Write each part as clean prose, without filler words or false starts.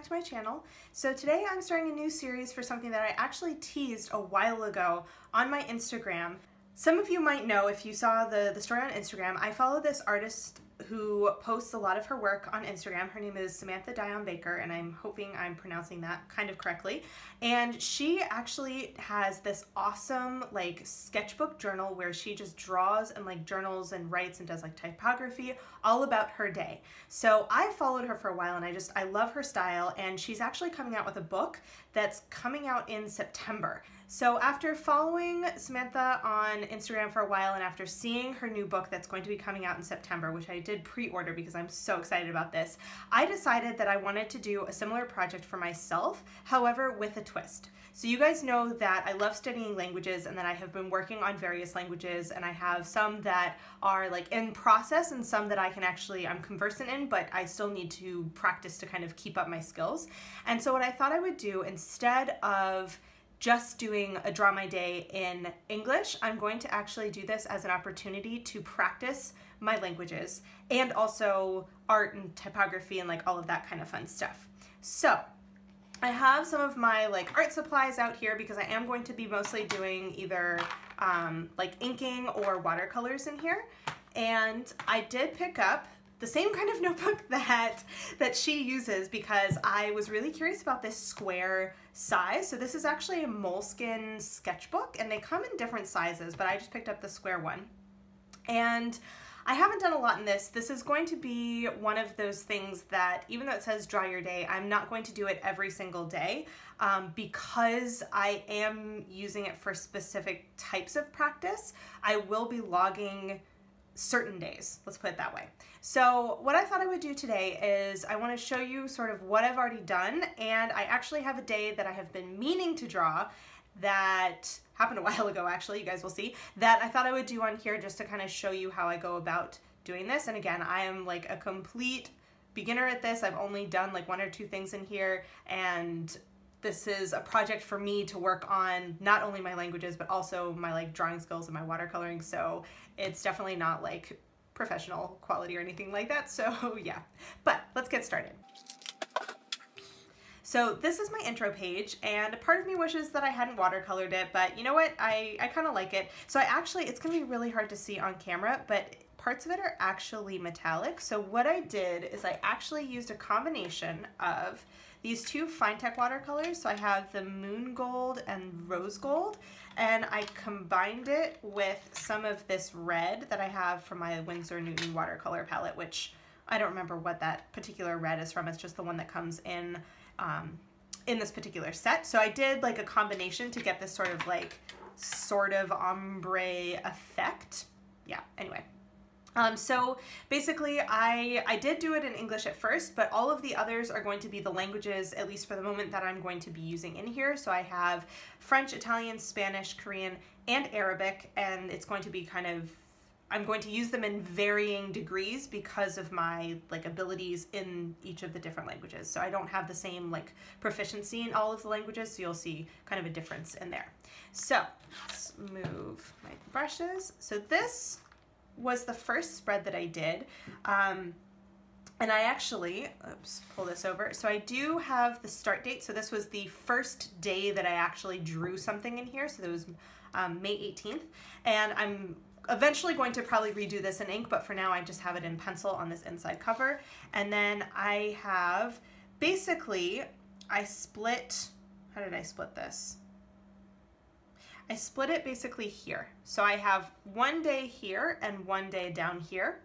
back to my channel. So today I'm starting a new series for something that I actually teased a while ago on my Instagram. Some of you might know, if you saw the story on Instagram, I follow this artist who posts a lot of her work on Instagram. Her name is Samantha Dion Baker, and I'm hoping I'm pronouncing that kind of correctly. And she actually has this awesome like sketchbook journal where she just draws and like journals and writes and does like typography all about her day. So I followed her for a while, and I love her style, and she's actually coming out with a book that's coming out in September. So after following Samantha on Instagram for a while, and after seeing her new book that's going to be coming out in September, which I did pre-order because I'm so excited about this, I decided that I wanted to do a similar project for myself, however with a twist. So you guys know that I love studying languages, and that I have been working on various languages, and I have some that are like in process and some that I'm conversant in, but I still need to practice to kind of keep up my skills. And so what I thought I would do, instead of just doing a Draw My Day in English, I'm going to actually do this as an opportunity to practice my languages and also art and typography and like all of that kind of fun stuff. So I have some of my like art supplies out here because I am going to be mostly doing either like inking or watercolors in here. And I did pick up the same kind of notebook that she uses because I was really curious about this square size. So this is actually a moleskin sketchbook, and they come in different sizes, but I just picked up the square one. And I haven't done a lot in this. This is going to be one of those things that, even though it says draw your day, I'm not going to do it every single day because I am using it for specific types of practice. I will be logging certain days, let's put it that way. So what I thought I would do today is I want to show you sort of what I've already done, and I actually have a day that I have been meaning to draw that happened a while ago, actually, you guys will see, that I thought I would do on here just to kind of show you how I go about doing this. And again, I am like a complete beginner at this. I've only done like one or two things in here, and this is a project for me to work on not only my languages but also my like drawing skills and my watercoloring, so it's definitely not like professional quality or anything like that. So yeah, but let's get started. So this is my intro page, and part of me wishes that I hadn't watercolored it, but you know what, I kind of like it. So it's gonna be really hard to see on camera, but parts of it are actually metallic. So what I did is I actually used a combination of these two Finetec watercolors. So I have the Moon Gold and Rose Gold, and I combined it with some of this red that I have from my Winsor Newton watercolor palette, which I don't remember what that particular red is from. It's just the one that comes in this particular set. So I did like a combination to get this sort of ombre effect. Yeah, anyway. So basically I did do it in English at first, but all of the others are going to be the languages, at least for the moment, that I'm going to be using in here. So I have French, Italian, Spanish, Korean, and Arabic, and it's going to be I'm going to use them in varying degrees because of my like abilities in each of the different languages. So I don't have the same like proficiency in all of the languages, so you'll see kind of a difference in there. So let's move my brushes. So this was the first spread that I did, and I actually, pull this over. So I do have the start date. So this was the first day that I actually drew something in here. So that was May 18th, and I'm eventually going to probably redo this in ink, but for now I just have it in pencil on this inside cover. And then I have, basically, I split, how did I split this? I split it basically here. So I have one day here and one day down here.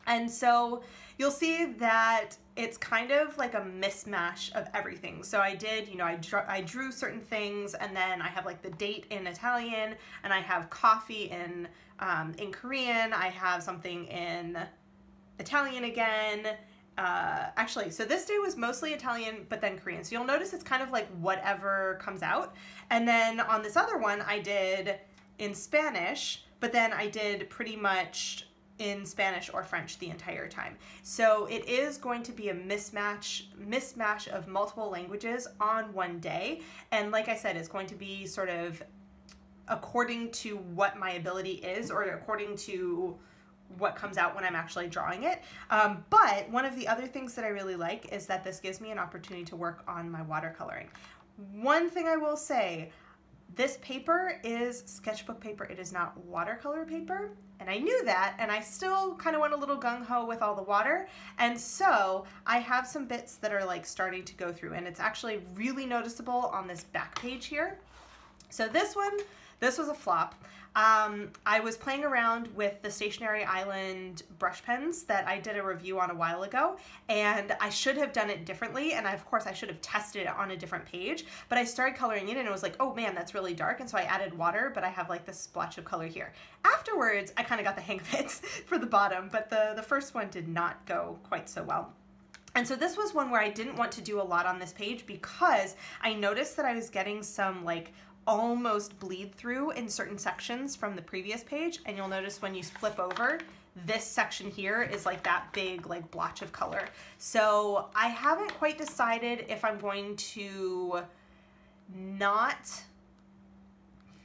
And so you'll see that it's kind of like a mismatch of everything. So I did, you know, I drew certain things, and then I have like the date in Italian, and I have coffee in Korean. I have something in Italian again. Actually, so this day was mostly Italian, but then Korean. So you'll notice it's kind of like whatever comes out. And then on this other one, I did in Spanish, but then I did pretty much in Spanish or French the entire time. So it is going to be a mismatch of multiple languages on one day. And like I said, it's going to be sort of according to what my ability is, or according to what comes out when I'm actually drawing it. But one of the other things that I really like is that this gives me an opportunity to work on my watercoloring. One thing I will say, this paper is sketchbook paper. It is not watercolor paper. And I knew that, and I still kind of went a little gung-ho with all the water. And so I have some bits that are like starting to go through, and it's actually really noticeable on this back page here. So this one, this was a flop. I was playing around with the Stationery Island brush pens that I did a review on a while ago, and I should have done it differently, and of course I should have tested it on a different page, but I started coloring it and it was like, oh man, that's really dark, and so I added water, but I have like this splotch of color here. Afterwards, I kind of got the hang of it for the bottom, but the first one did not go quite so well. And so this was one where I didn't want to do a lot on this page because I noticed that I was getting some like almost bleed through in certain sections from the previous page, and you'll notice when you flip over, this section here is like that big like blotch of color. So I haven't quite decided if I'm going to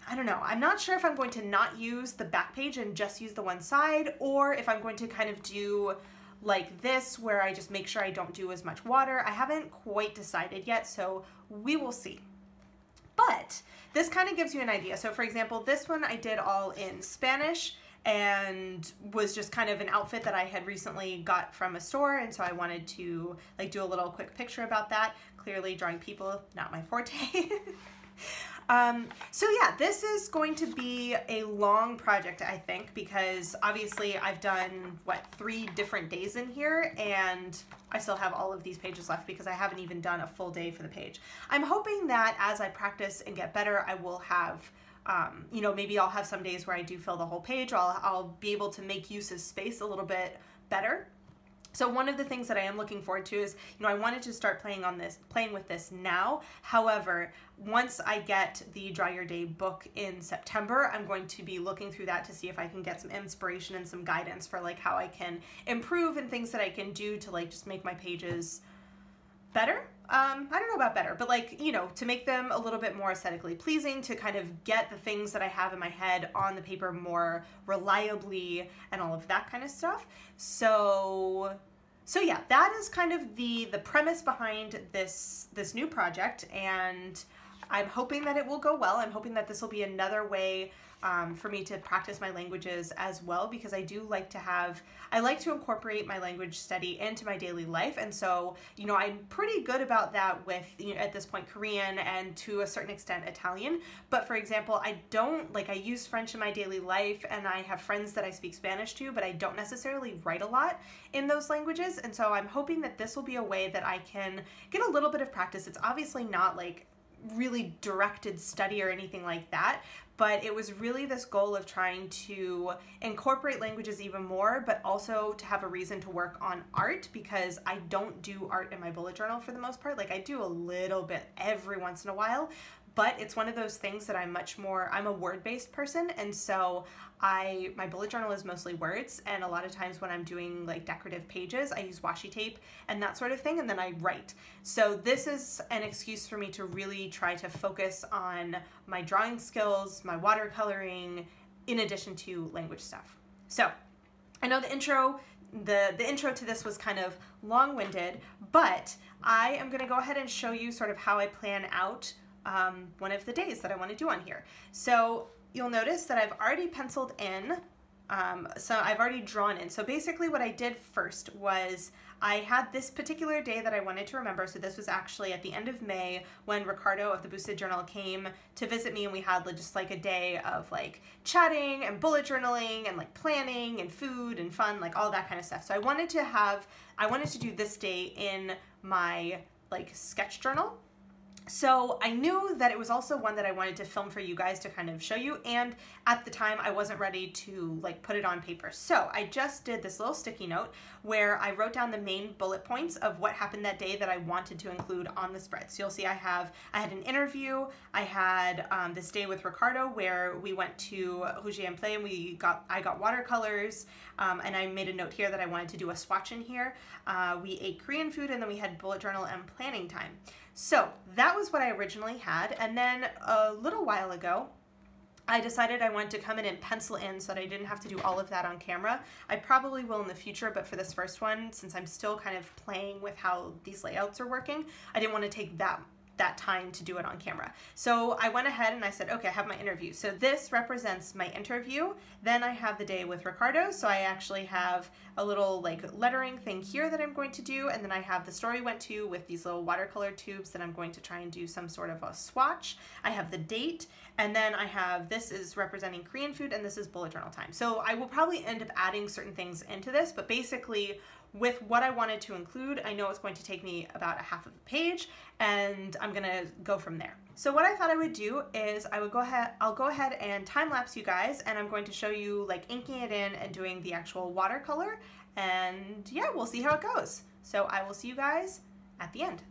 I don't know, I'm not sure if I'm going to not use the back page and just use the one side, or if I'm going to kind of do like this where I just make sure I don't do as much water. I haven't quite decided yet, so we will see. But this kind of gives you an idea. So for example, this one I did all in Spanish and was just kind of an outfit that I had recently got from a store, and so I wanted to like do a little quick picture about that. Clearly drawing people, not my forte. So yeah, this is going to be a long project, I think, because obviously I've done, what, 3 different days in here, and I still have all of these pages left because I haven't even done a full day for the page. I'm hoping that as I practice and get better, I will have, you know, maybe I'll have some days where I do fill the whole page, or I'll be able to make use of space a little bit better. So one of the things that I am looking forward to is, you know, I wanted to start playing with this now. However, once I get the Draw Your Day book in September, I'm going to be looking through that to see if I can get some inspiration and some guidance for like how I can improve and things that I can do to like just make my pages better. I don't know about better, but like, you know, to make them a little bit more aesthetically pleasing, to kind of get the things that I have in my head on the paper more reliably and all of that kind of stuff. So yeah, that is kind of the premise behind this new project, and I'm hoping that it will go well. I'm hoping that this will be another way for me to practice my languages as well, because I do like to I like to incorporate my language study into my daily life, and so, you know, I'm pretty good about that with, you know, at this point, Korean and to a certain extent Italian. But for example, I use French in my daily life, and I have friends that I speak Spanish to, but I don't necessarily write a lot in those languages, and so I'm hoping that this will be a way that I can get a little bit of practice. It's obviously not like really directed study or anything like that, but it was really this goal of trying to incorporate languages even more, but also to have a reason to work on art, because I don't do art in my bullet journal for the most part. Like, I do a little bit every once in a while, but it's one of those things that I'm a word-based person, and so my bullet journal is mostly words, and a lot of times when I'm doing like decorative pages, I use washi tape and that sort of thing, and then I write. So this is an excuse for me to really try to focus on my drawing skills, my watercoloring, in addition to language stuff. So I know the intro to this was kind of long-winded, but I am going to go ahead and show you sort of how I plan out one of the days that I want to do on here. So you'll notice that I've already penciled in, so I've already drawn in. So basically what I did first was I had this particular day that I wanted to remember. So this was actually at the end of May when Riccardo of the Boosted Journal came to visit me, and we had just like a day of like chatting and bullet journaling and like planning and food and fun, like all that kind of stuff. So I wanted to do this day in my like sketch journal. So I knew that it was also one that I wanted to film for you guys to kind of show you, and at the time I wasn't ready to like put it on paper. So I just did this little sticky note where I wrote down the main bullet points of what happened that day that I wanted to include on the spread. So you'll see I had an interview, I had this day with Riccardo where we went to Rouge and Play and I got watercolors, and I made a note here that I wanted to do a swatch in here. We ate Korean food, and then we had bullet journal and planning time. So that was what I originally had, and then a little while ago I decided I wanted to come in and pencil in so that I didn't have to do all of that on camera. I probably will in the future, but for this first one, since I'm still kind of playing with how these layouts are working, I didn't want to take that time to do it on camera. So I went ahead and I said, okay, I have my interview. So this represents my interview. Then I have the day with RICCARDO. So I actually have a little like lettering thing here that I'm going to do. And then I have the store we went to with these little watercolor tubes that I'm going to try and do some sort of a swatch. I have the date. And then I have, this is representing Korean food, and this is bullet journal time. So I will probably end up adding certain things into this, but basically with what I wanted to include, I know it's going to take me about a half of a page, and I'm gonna go from there. So what I thought I would do is I'll go ahead and time lapse you guys, and I'm going to show you like inking it in and doing the actual watercolor, and yeah, we'll see how it goes. So I will see you guys at the end.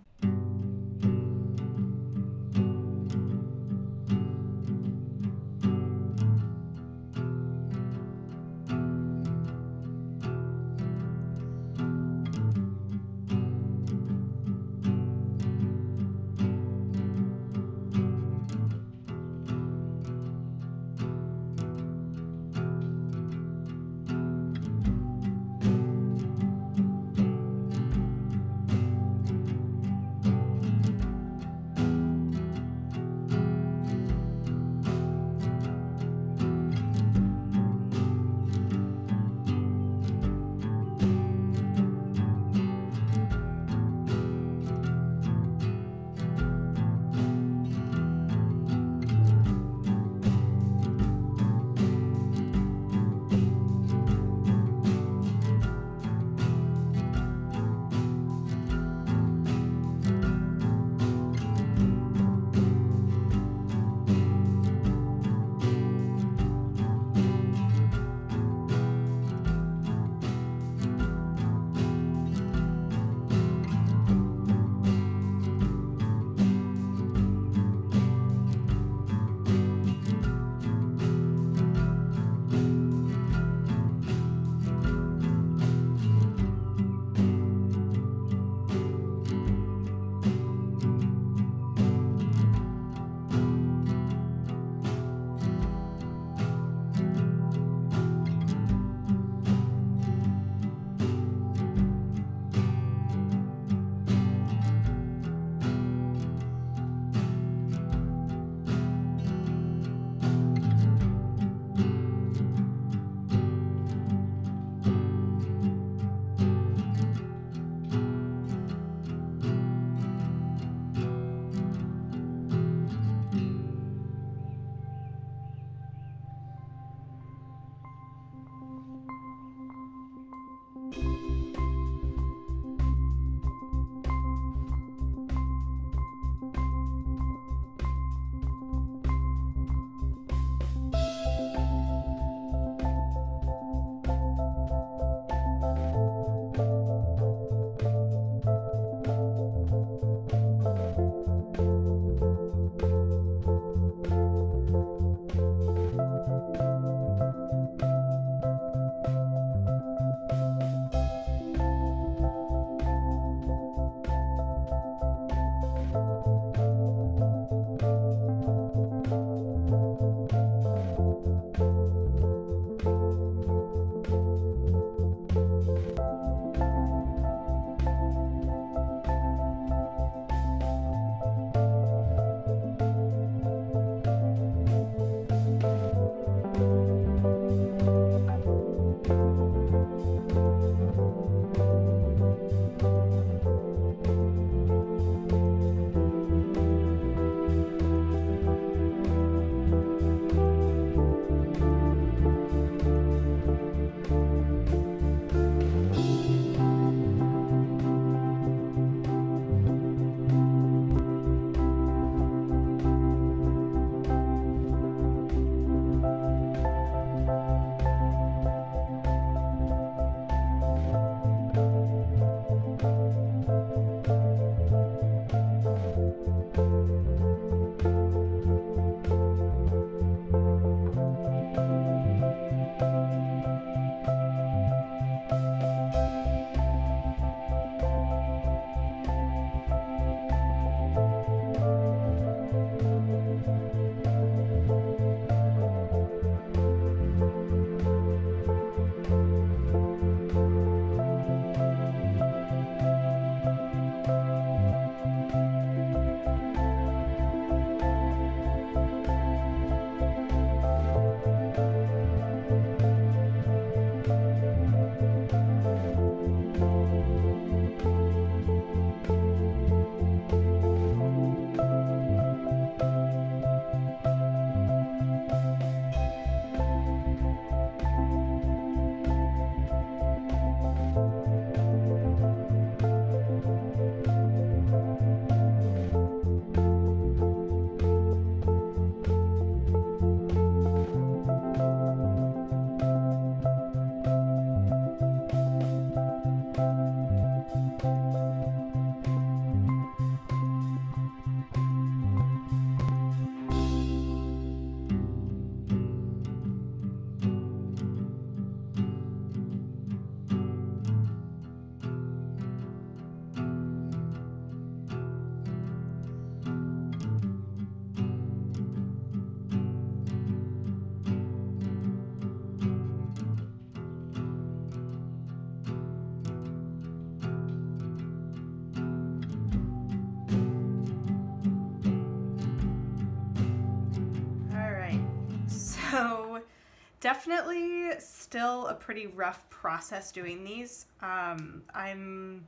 Definitely still a pretty rough process doing these. I'm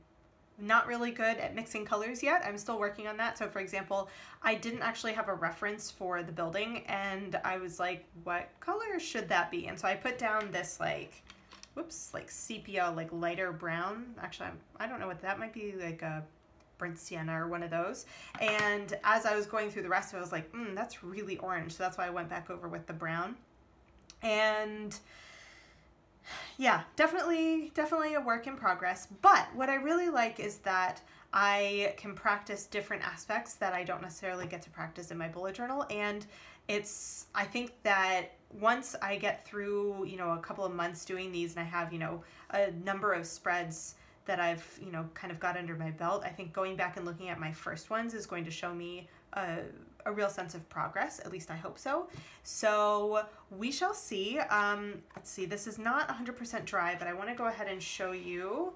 not really good at mixing colors yet. I'm still working on that. So for example, I didn't actually have a reference for the building, and I was like, what color should that be? And so I put down this like, whoops, like sepia, like lighter brown. Actually, I don't know what that might be, like a burnt sienna or one of those. And as I was going through the rest of it, I was like, that's really orange. So that's why I went back over with the brown. And yeah, definitely a work in progress. But what I really like is that I can practice different aspects that I don't necessarily get to practice in my bullet journal. And I think that once I get through, you know, a couple of months doing these and I have, you know, a number of spreads that I've, you know, kind of got under my belt, I think going back and looking at my first ones is going to show me a real sense of progress. At least I hope so. So we shall see. Let's see, this is not 100% dry, but I want to go ahead and show you.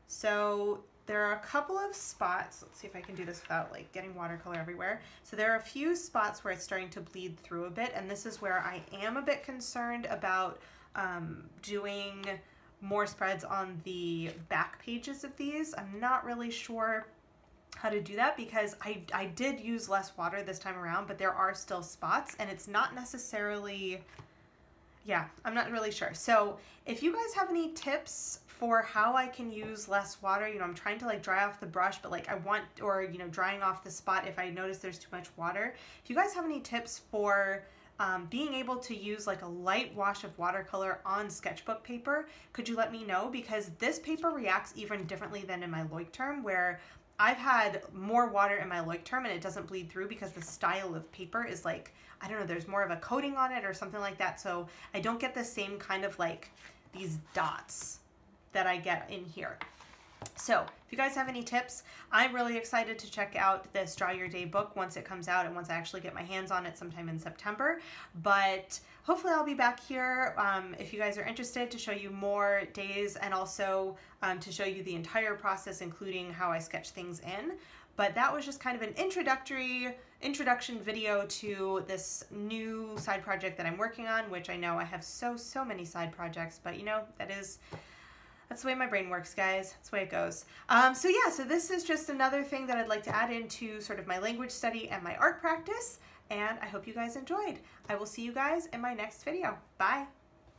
So there are a couple of spots. Let's see if I can do this without like getting watercolor everywhere. So there are a few spots where it's starting to bleed through a bit, and this is where I am a bit concerned about doing more spreads on the back pages of these. I'm not really sure how to do that because I did use less water this time around, but there are still spots, and it's not necessarily, yeah, I'm not really sure. So if you guys have any tips for how I can use less water, you know, I'm trying to like dry off the brush, but like I want, or, you know, drying off the spot if I notice there's too much water. If you guys have any tips for being able to use like a light wash of watercolor on sketchbook paper, could you let me know? Because this paper reacts even differently than in my Leuchtturm, where I've had more water in my Leuchtturm and it doesn't bleed through because the style of paper is like, I don't know, there's more of a coating on it or something like that. So I don't get the same kind of like these dots that I get in here. So if you guys have any tips, I'm really excited to check out this Draw Your Day book once it comes out and once I actually get my hands on it sometime in September. But hopefully I'll be back here if you guys are interested, to show you more days and also to show you the entire process, including how I sketch things in. But that was just kind of an introduction video to this new side project that I'm working on, which I know I have so many side projects, but you know, that's the way my brain works, guys. That's the way it goes. So yeah, so this is just another thing that I'd like to add into sort of my language study and my art practice, and I hope you guys enjoyed. I will see you guys in my next video. Bye.